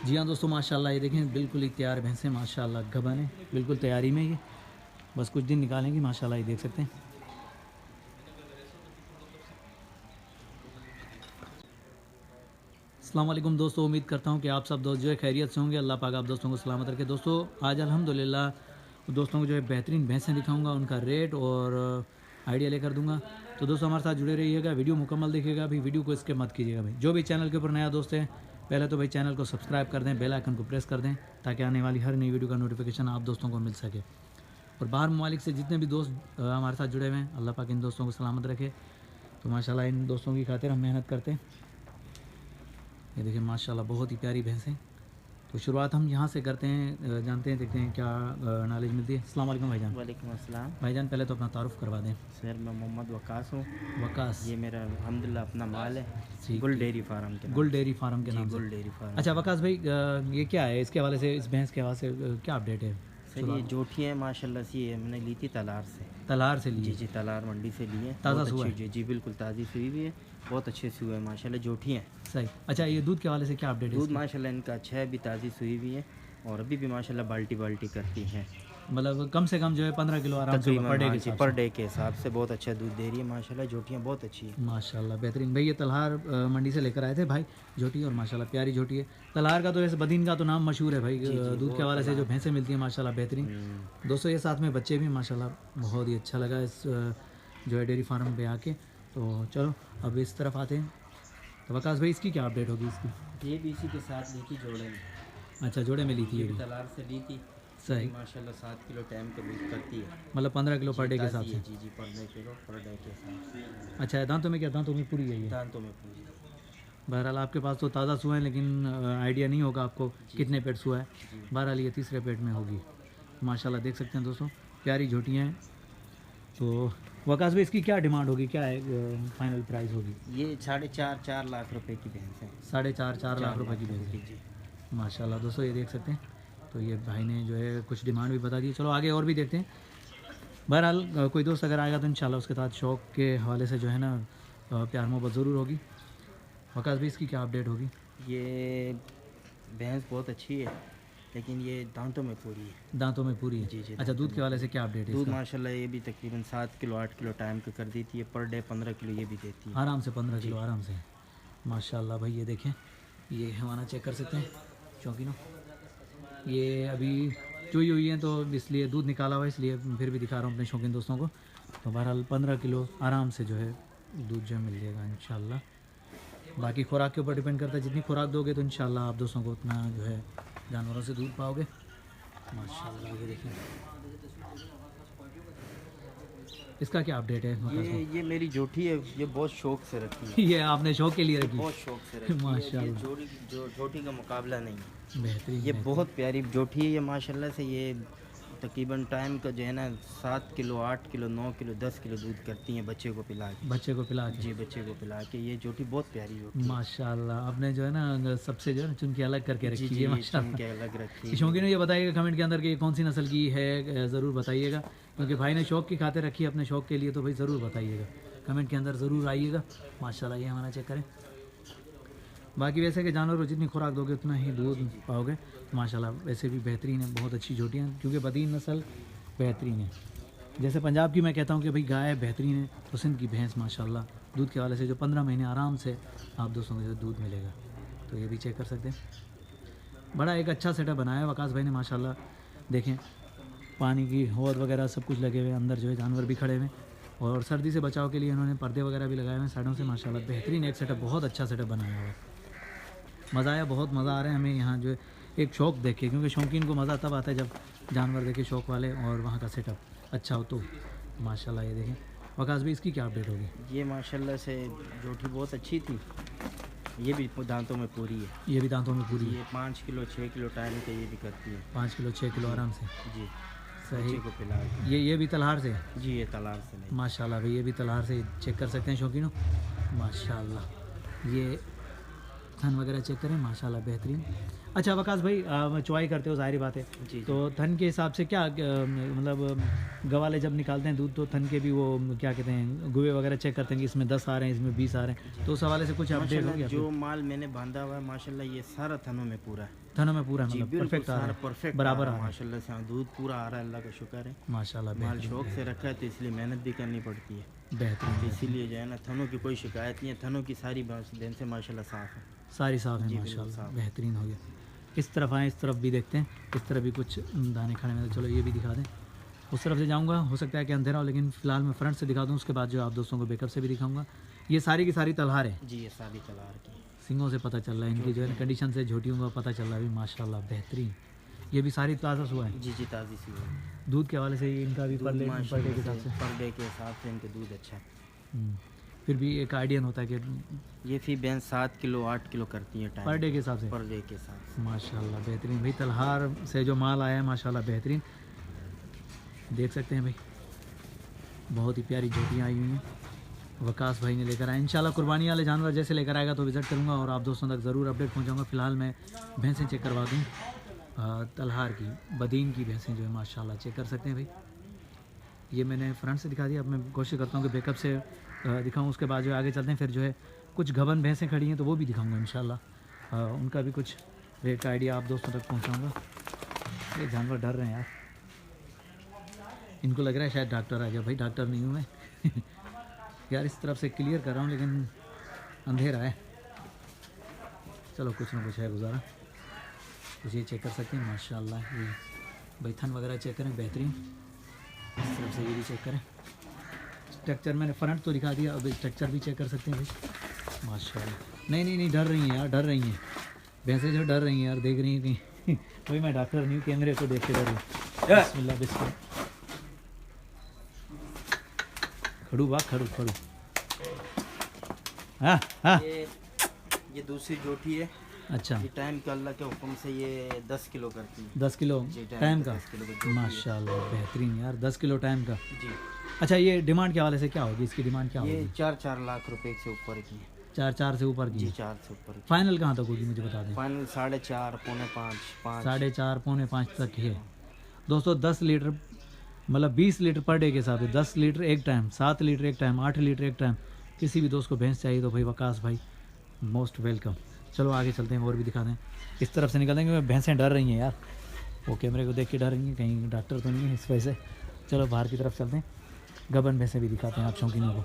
जी हाँ दोस्तों, माशाल्लाह ये देखें बिल्कुल ही तैयार भैंसें माशाल्लाह गबन है, बिल्कुल तैयारी में ये बस कुछ दिन निकालेंगी माशाल्लाह, ये देख सकते हैं। अस्सलाम वालेकुम दोस्तों, उम्मीद करता हूँ कि आप सब दोस्त जो है खैरियत से होंगे। अल्लाह पाक आप दोस्तों को सलामत रखे। दोस्तों आज अल्हम्दुलिल्लाह दोस्तों को जो है बेहतरीन भैंसें दिखाऊंगा, उनका रेट और आइडिया लेकर दूंगा। तो दोस्तों हमारे साथ जुड़े रहिएगा, वीडियो मुकम्मल देखिएगा। अभी वीडियो को स्किप मत कीजिएगा भाई। जो भी चैनल के ऊपर नया दोस्त है पहले तो भाई चैनल को सब्सक्राइब कर दें, बेल आइकन को प्रेस कर दें ताकि आने वाली हर नई वीडियो का नोटिफिकेशन आप दोस्तों को मिल सके। और बाहर ममालिक से जितने भी दोस्त हमारे साथ जुड़े हुए हैं, अल्लाह पाक इन दोस्तों को सलामत रखे। तो माशाल्लाह इन दोस्तों की खातिर हम मेहनत करते हैं। ये देखिए माशाल्लाह बहुत ही प्यारी भैंस है। तो शुरुआत हम यहाँ से करते हैं, जानते हैं, देखते हैं क्या नॉलेज मिलती है। अस्सलाम वालेकुम भाईजान। वालेकुम अस्सलाम। भाईजान पहले तो अपना तारुफ करवा दें। सर मैं मोहम्मद वकास हूँ। वकास, ये मेरा अल्हम्दुलिल्लाह अपना माल है, ठीक गुल है। डेयरी फार्म के नाम गुल डेयरी फार्म के जी, नाम से। गुल डेयरी फार्म। अच्छा वकास भाई, ये क्या है इसके हवाले से, इस भैंस के हवाले से क्या अपडेट है? सर ये जोठी है माशाल्लाह से, ये हमने ली थी तलार से। तलार से जी लिए? जी, तलार मंडी से लिए। ताज़ा बहुत सुआ अच्छी है? जी बिल्कुल ताज़ी सुई भी है, बहुत अच्छे से हुआ है माशाल्लाह, जोठी हैं। सही। अच्छा ये दूध के हवाले से क्या अपडेट है दूध इसकी? माशाल्लाह इनका अच्छा है, अभी ताज़ी सुई भी है और अभी भी माशाल्लाह बाल्टी बाल्टी करती हैं। मतलब कम से कम जो है 15 किलो आराम से पर डे के हिसाब पर से। डे के हिसाब से बहुत अच्छा दूध दे रही है माशाल्लाह, जोटियाँ बहुत अच्छी है। माशाल्लाह बेहतरीन भाई। ये तलहार मंडी से लेकर आए थे भाई झोटी, और माशाल्लाह प्यारी झोटी है। तलहार का तो वैसे बदीन का तो नाम मशहूर है भाई, दूध के हवाले से जो भैंसें मिलती हैं माशाल्लाह बेहतरीन। दोस्तों ये साथ में बच्चे भी माशाल्लाह, बहुत ही अच्छा लगा इस जो है डेयरी फार्म पे आके। तो चलो अब इस तरफ आते हैं। तो वकास भाई इसकी क्या अपडेट होगी इसकी? ये भी इसी के साथ ली थी जोड़े में। अच्छा जोड़े में ली थी ये ये भी भी? तलार से ली थी। सही। माशाल्लाह 7 किलो टाइम का दूध करती है, मतलब 15 किलो पर डे के हिसाब ताज़ी से? है। जी जी, per day kilo per day के हिसाब से। अच्छा दांतों में क्या, दांतों में पूरी है ये? दांतों में पूरी। बहरहाल आपके पास तो ताज़ा सुआ है, लेकिन आइडिया नहीं होगा आपको कितने पेट सुआ है। जी। बहरहाल ये तीसरे पेट में होगी माशाल्लाह, देख सकते हैं दोस्तों प्यारी झोटियाँ हैं। तो वकास भाई इसकी क्या डिमांड होगी, क्या है फाइनल प्राइस होगी? ये 4.5 लाख रुपए की भैंस है। 4.5 लाख रुपए की भैंस है जी। माशाल्लाह। दोस्तों ये देख सकते हैं। तो ये भाई ने जो है कुछ डिमांड भी बता दी। चलो आगे और भी देखते हैं। बहरहाल कोई दोस्त अगर आएगा तो इंशाल्लाह उसके साथ शौक़ के हवाले से जो है ना प्यार मोहब्बत ज़रूर होगी। वकास भाई इसकी क्या अपडेट होगी? ये भैंस बहुत अच्छी है, लेकिन ये दांतों में पूरी है। दांतों में पूरी है? जी जी। अच्छा दूध के हवाले से क्या अपडेट है दूध इसका? माशाल्लाह ये भी तकरीबन 7 किलो 8 किलो टाइम का कर देती है, पर डे 15 किलो ये भी देती है आराम से 15 किलो आराम से माशाल्लाह भाई। ये देखें, ये हमारा चेक कर सकते हैं शौकीनों। ये अभी चुई हुई है तो इसलिए दूध निकाला हुआ है, इसलिए फिर भी दिखा रहा हूँ अपने शौकीन दोस्तों को। तो बहरहाल 15 किलो आराम से जो है दूध जो है मिल जाएगा इंशाल्लाह। बाकी खुराक के ऊपर डिपेंड करता है, जितनी खुराक दोगे तो इंशाल्लाह आप दोस्तों को उतना जो है जानवरों से दूध पाओगे माशाल्लाह। ये देखिए इसका क्या अपडेट है? ये मेरी जोठी है, ये बहुत शौक से रखी है। ये आपने शौक के लिए रखी? बहुत शौक से रखी है। माशाल्लाह। जोटी का मुकाबला नहीं है, बेहतरीन। ये बहुत प्यारी जोठी है ये माशाल्लाह से। ये तकरीबन टाइम का जो है ना 7 किलो 8 किलो 9 किलो 10 किलो दूध करती हैं बच्चे को पिला के। बच्चे को पिला के? जी बच्चे को पिला के। ये जोटी बहुत प्यारी जोटी माशाल्लाह। आपने जो है ना सबसे जो है ना चुन के अलग करके रखी है माशाल्लाह। के अलग रखी है। शौकीन ये बताइएगा कमेंट के अंदर कि कौन सी नस्ल की है, ज़रूर बताइएगा, क्योंकि भाई ने शौक़ की खातिर रखी है अपने शौक़ के लिए। तो भाई ज़रूर बताइएगा, कमेंट के अंदर ज़रूर आइएगा माशाल्लाह। ये हमारा चेक करें। बाकी वैसे कि जानवर को जितनी खुराक दोगे उतना ही दूध पाओगे माशाल्लाह। वैसे भी बेहतरीन है, बहुत अच्छी झोटियाँ, क्योंकि बदीन नस्ल बेहतरीन है। जैसे पंजाब की मैं कहता हूँ कि भाई गाय बेहतरीन है, तो सिंध की भैंस माशाल्लाह दूध के हवाले से जो 15 महीने आराम से आप दोस्तों को जो दूध मिलेगा। तो ये भी चेक कर सकते हैं। बड़ा एक अच्छा सेटअप बनाया है वकास भाई ने माशाल्लाह। देखें पानी की हौद वगैरह सब कुछ लगे हुए, अंदर जो है जानवर भी खड़े हुए, और सर्दी से बचाव के लिए इन्होंने पर्दे वगैरह भी लगाए हुए हैं साइडों से माशाल्लाह। बेहतरीन एक सेटअप, बहुत अच्छा सेटअप बनाया हुआ है। मज़ा आया, बहुत मज़ा आ रहा है हमें यहाँ जो है एक शौक़ देखे, क्योंकि शौकीन को मज़ा तब आता है जब जानवर देखे शौक़ वाले, और वहाँ का सेटअप अच्छा हो तो माशाल्लाह। ये देखें वकास भी इसकी क्या अपडेट होगी? ये माशाल्लाह से जोटी बहुत अच्छी थी, ये भी दांतों में पूरी है। ये भी दांतों में पूरी है? ये 5 किलो 6 किलो टाइम का ये भी करती है। 5 किलो 6 किलो आराम से? जी सही। को पिला के। ये भी तलहार से? जी ये तलार से नहीं। माशाल्लाह भाई, ये भी तलहार से चेक कर सकते हैं शौकीनों माशाल्लाह। ये थन वगैरह चेक करें, माशाल्लाह बेहतरीन। अच्छा वकास भाई, चुवाई करते हो जाहिर बात है, जी तो थन के हिसाब से क्या मतलब गवाले जब निकालते हैं दूध तो थन के भी वो क्या कहते हैं गुए वगैरह चेक करते हैं कि इसमें 10 आ रहे हैं, इसमें 20 आ रहे हैं, तो उस हवाले से कुछ अपडेट हो माशाल्लाह गया? जो माल मैंने बांधा हुआ है माशाल्लाह ये सारा थनों में पूरा है। थनों में पूरा जी मतलब बिल्कुल परफेक्ट आ रहा सारा है, परफेक्ट बराबर आ आ रहा रहा है है, माशाल्लाह से। हाँ, दूध पूरा आ रहा है, अल्लाह का शुक्र है। माशाल्लाह माल बेहतरीन शौक से रखा है तो इसलिए मेहनत भी करनी पड़ती है, बेहतरीन। इसीलिए जो है ना थनों की कोई शिकायत नहीं है। थनों की सारी दिन से माशाल्लाह साफ़ है। सारी साफ है जी, बिल्कुल माशाल्लाह साफ। बेहतरीन हो गया। इस तरफ आए, इस तरफ भी देखते हैं, इस तरफ भी कुछ दाने खड़े हैं, तो चलो ये भी दिखा दें। उस तरफ से जाऊंगा, हो सकता है कि अंधेरा हो, लेकिन फ़िलहाल मैं फ्रंट से दिखा दूँ, उसके बाद जो आप दोस्तों को बैकअप से भी दिखाऊंगा। ये सारी की सारी तलहार है, जी ये सारी तलार की। सिंगों से पता चल रहा है, इनकी जो है कंडीशन से झोटियों का पता चल रहा है भी माशाल्लाह बेहतरीन। ये भी सारी ताज़ा सुबह है, जी जी ताज़ी सी है। दूध के हवाले से इनका भी पर डे के माशाल्लाह हिसाब से। पर डे के हिसाब से इनका दूध अच्छा है। फिर भी एक आइडिया होता है कि ये फी भैंस 7 किलो 8 किलो करती है टाइम पर डे के हिसाब से। पर डे के हिसाब से। माशाल्लाह बेहतरीन भाई, तलहार से जो माल आया है माशाल्लाह बेहतरीन, देख सकते हैं भाई, बहुत ही प्यारी झोटियाँ आई हुई हैं, वकास भाई ने लेकर आए। इंशाल्लाह कुर्बानी वाले जानवर जैसे लेकर आएगा तो विज़िट करूँगा और आप दोस्तों तक ज़रूर अपडेट पहुँचाऊँगा। फ़िलहाल मैं भैंसें चेक करवा दूँ, तलहार की बदीन की भैंसें जो है माशाल्लाह चेक कर सकते हैं भाई। ये मैंने फ्रंट से दिखा दिया, अब मैं कोशिश करता हूँ कि बैकअप से दिखाऊँ, उसके बाद जो आगे चलते हैं, फिर जो है कुछ घबन भैंसें खड़ी हैं तो वो भी दिखाऊँगा इंशाल्लाह, उनका भी कुछ रेट का आइडिया आप दोस्तों तक पहुँचाऊँगा। ये जानवर डर रहे हैं यार, इनको लग रहा है शायद डॉक्टर आ गया, भाई डॉक्टर नहीं हूँ मैं यार इस तरफ से क्लियर कर रहा हूँ लेकिन अंधेरा है, चलो कुछ ना कुछ है गुजारा। कुछ ये चेक कर सकते हैं माशाल्लाह, ये भाई थन वगैरह चेक करें बेहतरीन, इस तरफ से ये भी चेक करें। स्ट्रक्चर मैंने फ्रंट तो दिखा दिया, अब स्ट्रक्चर भी चेक कर सकते हैं भाई माशाल्लाह। नहीं नहीं नहीं डर रही हैं यार, डर रही हैं भैंसें जो डर रही हैं यार, देख रही हैं कहीं भाई मैं डॉक्टर नहीं हूँ, कैमरे को देख के डर रही हूँ। बिस्मिल्लाह बिस्मिल्लाह, खड़ू बा खड़ू खड़ू। हाँ हाँ ये दूसरी जोटी है। अच्छा, ये टाइम का अल्लाह के हुक्म से ये 10 किलो करती है। 10 किलो जी, टाइम का, 10 किलो की जोटी है। माशाल्लाह बेहतरीन यार, 10 किलो टाइम का। जी अच्छा ये डिमांड के हवाले से क्या होगी, इसकी डिमांड क्या ये होगी? 4-4 लाख रुपए से ऊपर की है। 4 से ऊपर जी की? 4 से ऊपर की। फाइनल कहाँ तक होगी मुझे बता दें? फाइनल 4.5 पौने 5 4.5 पौने 5 तक है दोस्तों। 10 लीटर मतलब 20 लीटर पर डे के हिसाब से, 10 लीटर एक टाइम, 7 लीटर एक टाइम, 8 लीटर एक टाइम। किसी भी दोस्त को भैंस चाहिए तो भाई वकास भाई मोस्ट वेलकम। चलो आगे चलते हैं और भी दिखा दें, इस तरफ से निकल देंगे। भैंसें डर रही हैं यार, वो कैमरे को देख के डर रही हैं, कहीं डॉक्टर तो नहीं है इस वजह से। चलो बाहर की तरफ चलते हैं, गबन भैंसें भी दिखाते हैं आप शौकीनों को।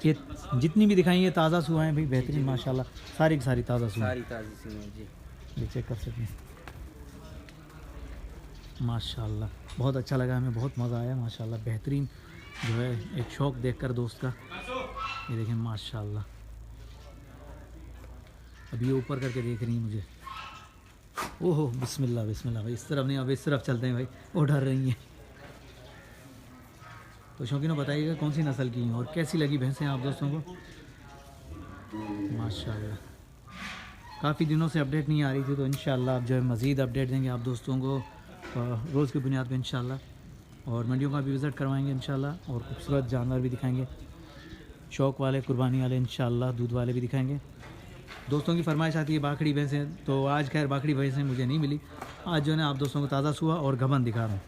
ये जितनी भी दिखाई ये ताज़ा सुआ हैं भाई, बेहतरीन माशाल्लाह, सारी की सारी ताज़ा सुआ, सारी ताज़ी सी हैं जी। ये चेक कर सकते हैं माशाल्लाह। बहुत अच्छा लगा, हमें बहुत मज़ा आया माशाल्लाह, बेहतरीन जो है एक शौक़ देखकर दोस्त का। ये देखें माशाल्लाह, अब ये ऊपर करके देख रही हैं मुझे, ओहो बिस्मिल्लाह बिस्मिल्लाह भाई, इस तरफ नहीं अब इस तरफ चलते हैं भाई, वो डर रही हैं। तो शौकीनों बताइएगा कौन सी नस्ल की हैं और कैसी लगी भैंसें आप दोस्तों को माशाल्लाह। काफ़ी दिनों से अपडेट नहीं आ रही थी, तो इंशाल्लाह अब जो है मज़ीद अपडेट देंगे आप दोस्तों को रोज़ की बुनियाद पे इंशाल्लाह, और मंडियों का भी विज़िट करवाएंगे इंशाल्लाह, और खूबसूरत जानवर भी दिखाएंगे, शौक़ वाले, कुर्बानी वाले, इंशाल्लाह दूध वाले भी दिखाएंगे। दोस्तों की फरमाइश आती है बाखड़ी भैंसें, तो आज खैर बाखड़ी भैंसें मुझे नहीं मिली, आज जो है ना आप दोस्तों को ताज़ा सुआ और घबन दिखा रहा हूँ।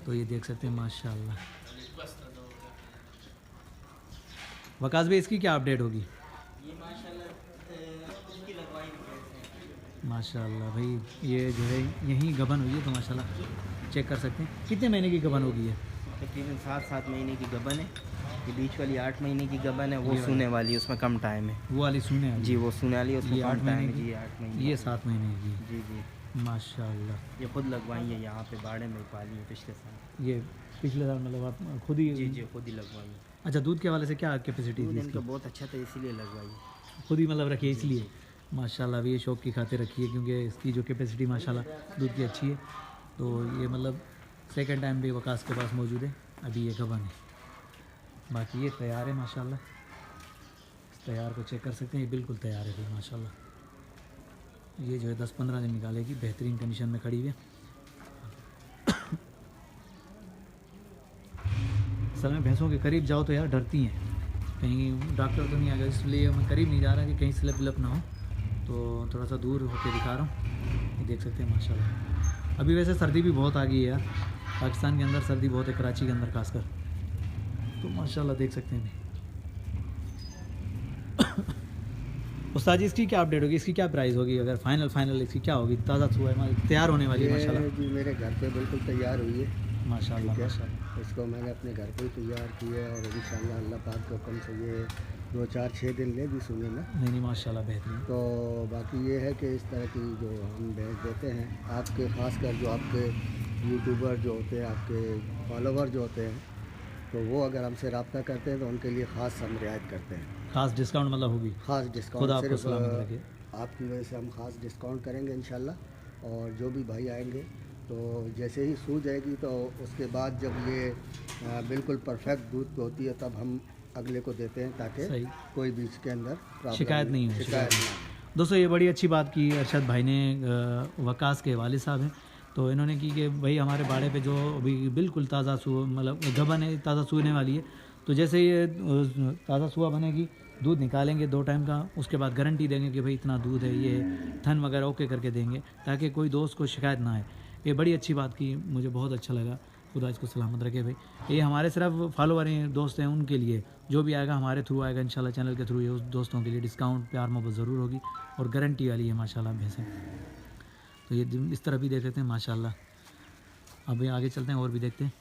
तो ये देख सकते हैं माशाल्लाह। वकास भाई इसकी क्या अपडेट होगी? माशाल्लाह भाई, ये जो है यहीं गबन हुई है, तो माशाल्लाह चेक कर सकते हैं। कितने महीने की गबन होगी है? तकरीबन 7 महीने की गबन है। ये बीच वाली 8 महीने की गबन है, वो सूने वाली है, उसमें कम टाइम है। वो वाली सुने वाली? जी वो सूने वाली है, उसमें ये 8 कम टाइम महीने है जी। की, 8 महीने ये 7 महीने की। जी जी माशाल्लाह, ये खुद लगवाई है, यहाँ पे बाड़े में पाली है पिछले साल। ये पिछले साल मतलब आप खुद ही? जी जी खुद ही लगवाई है। अच्छा, दूध के हवाले से क्या कैपेसिटी दूध थी इनका इसकी? बहुत अच्छा था, इसीलिए लगवाई है। खुद ही मतलब रखी है इसलिए? माशाल्लाह, भी ये शौक़ की खातिर रखी है, क्योंकि इसकी जो कैपेसिटी माशाल्लाह दूध की अच्छी है। तो ये मतलब सेकंड टाइम भी वकास के पास मौजूद है, अभी ये गबन है, बाकी ये तैयार है माशाल्लाह। इस तैयार को चेक कर सकते हैं, ये बिल्कुल तैयार है भाई माशाल्लाह। ये जो है 10-15 दिन निकालेगी, बेहतरीन कंडीशन में खड़ी हुई है। असल में भैंसों के करीब जाओ तो यार डरती हैं, कहीं डॉक्टर तो नहीं आ गया, इसलिए मैं करीब नहीं जा रहा कि कहीं स्लिप विलप ना हो, तो थोड़ा सा दूर होकर दिखा रहा हूँ। ये देख सकते हैं माशाल्लाह। अभी वैसे सर्दी भी बहुत आ गई है यार, पाकिस्तान के अंदर सर्दी बहुत है, कराची के अंदर खासकर, तो माशाल्लाह देख सकते हैं। उस्ताद जी इसकी क्या अपडेट होगी, इसकी क्या प्राइस होगी, अगर फाइनल इसकी क्या होगी? ताज़ा सुबह तैयार होने वाली है माशाल्लाह। जी मेरे घर पे बिल्कुल तैयार हुई है माशाल्लाह ठीक है। माशाल्लाह। इसको मैंने अपने घर पे ही तैयार की है और इंशाल्लाह अल्लाह पाक के हुक्म से ये 2-4-6 दिन लेगी सुने में। नहीं माशाल्लाह बेहतरीन। तो बाकी ये है कि इस तरह की जो हम भैंस देते हैं आपके ख़ासकर जो आपके यूट्यूबर जो होते हैं, आपके फॉलोवर जो होते हैं, तो वो अगर हमसे रब्ता करते हैं तो उनके लिए ख़ास हम रियायत करते हैं। खास डिस्काउंट मतलब होगी? ख़ास खुदा डिस्काउंट आपको सिर्फ सलामत रखे। आपकी वजह से हम ख़ास डिस्काउंट करेंगे इंशाल्लाह। और जो भी भाई आएंगे तो जैसे ही सूझ जाएगी तो उसके बाद जब ये बिल्कुल परफेक्ट दूध पे होती है तब हम अगले को देते हैं ताकि सही, कोई भी इसके अंदर प्रॉब्लम शिकायत नहीं हो। शिकायत नहीं। दोस्तों ये बड़ी अच्छी बात की अरशद भाई ने, वकास के वालिद साहब हैं, तो इन्होंने की कि भाई हमारे बाड़े पे जो अभी बिल्कुल ताज़ा सूआ मतलब गबन है, ताज़ा सूने वाली है, तो जैसे ये ताज़ा सूआ बनेगी, दूध निकालेंगे 2 टाइम का, उसके बाद गारंटी देंगे कि भाई इतना दूध है, ये थन वगैरह ओके करके देंगे, ताकि कोई दोस्त को शिकायत ना आए। ये बड़ी अच्छी बात की, मुझे बहुत अच्छा लगा, खुदा इसको सलामत रखे भाई। ये हमारे सिर्फ फॉलोवर हैं, दोस्त हैं, उनके लिए जो भी आएगा हमारे थ्रू आएगा इंशाल्लाह, चैनल के थ्रू, ये उस दोस्तों के लिए डिस्काउंट प्यार मोहब्बत ज़रूर होगी और गारंटी वाली है माशाल्लाह भैंसें। तो ये इस तरह भी देख लेते हैं माशाल्लाह। अभी आगे चलते हैं और भी देखते हैं।